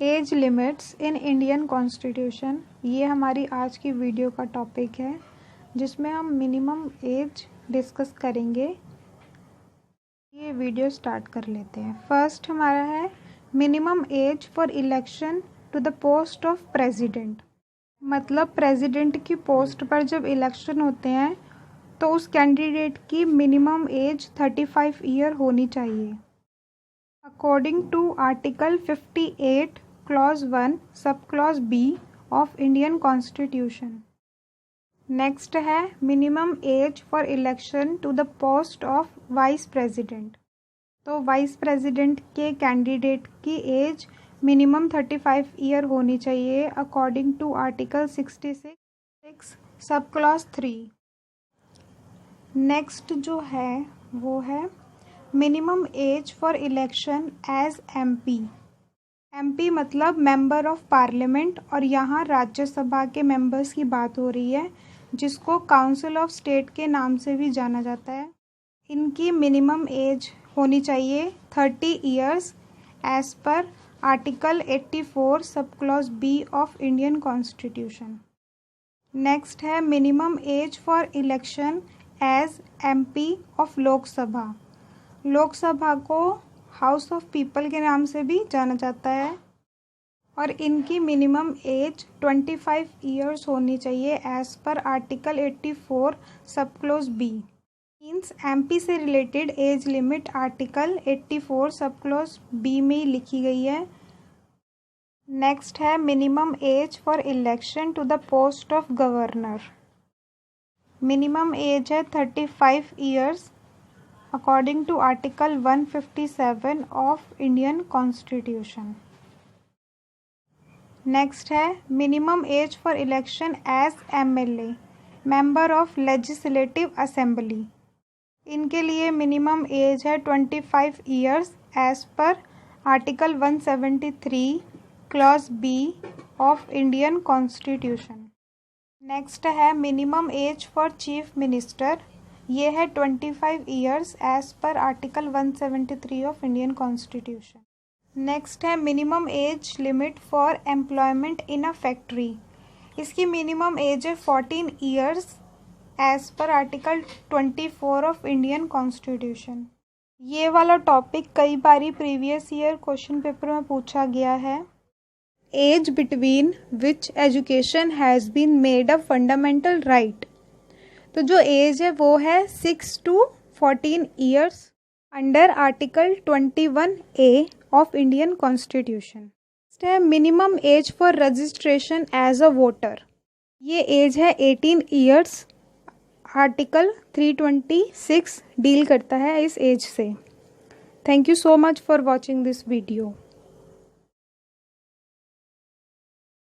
As limits in Indian constitution, ये हमारी आज की वीडियो का टॉपिक है जिसमें हम मिनिमम एज डिस्कस करेंगे। ये वीडियो स्टार्ट कर लेते हैं। फर्स्ट हमारा है minimum age for election to the post of president. मतलब प्रेसिडेंट की पोस्ट पर जब इलेक्शन होते हैं तो उस कैंडिडेट की मिनिमम एज 35 ईयर होनी चाहिए। According to article 58 clause 1 sub clause B of Indian constitution. Next है minimum age for election to the post of vice president. तो वाइस प्रेसिडेंट के कैंडिडेट की एज मिनिमम 35 ईयर होनी चाहिए according to article 66 sub clause 3। Next जो है वो है minimum age for election as MP. MP मतलब मेंबर ऑफ पार्लियामेंट, और यहाँ राज्यसभा के मेंबर्स की बात हो रही है जिसको काउंसिल ऑफ स्टेट के नाम से भी जाना जाता है। इनकी मिनिमम एज होनी चाहिए 30 years as per article 84 sub clause B of Indian constitution. Next है minimum age for election as MP of Lok Sabha. Lok Sabha को हाउस ऑफ पीपल के नाम से भी जाना जाता है और इनकी मिनिमम एज 25 ईयर्स होनी चाहिए एज पर आर्टिकल 84 सब क्लोज बी। मीन्स एमपी से रिलेटेड एज लिमिट आर्टिकल 84 सब क्लोज बी में ही लिखी गई है। नेक्स्ट है minimum age for election to the post of governor. Minimum age है 35 years according to article 157 of Indian constitution. Next है minimum age for election as MLA, member of legislative assembly. इनके लिए minimum age है 25 years as per article 173 clause B of Indian constitution. Next है minimum age for chief minister. ये है 25 years as per article 173 of Indian constitution. Next है minimum age limit for employment in a factory. इसकी minimum age है 14 years as per article 24 of Indian constitution. ये वाला topic कई बारी previous year question paper में पूछा गया है। Age between which education has been made a fundamental right. तो जो एज है वो है 6 to 14 years under article 21A of Indian constitution. Next है minimum age for registration as a voter. ये एज है 18 ईयर्स। आर्टिकल 326 डील करता है इस एज से। Thank you so much for watching this video.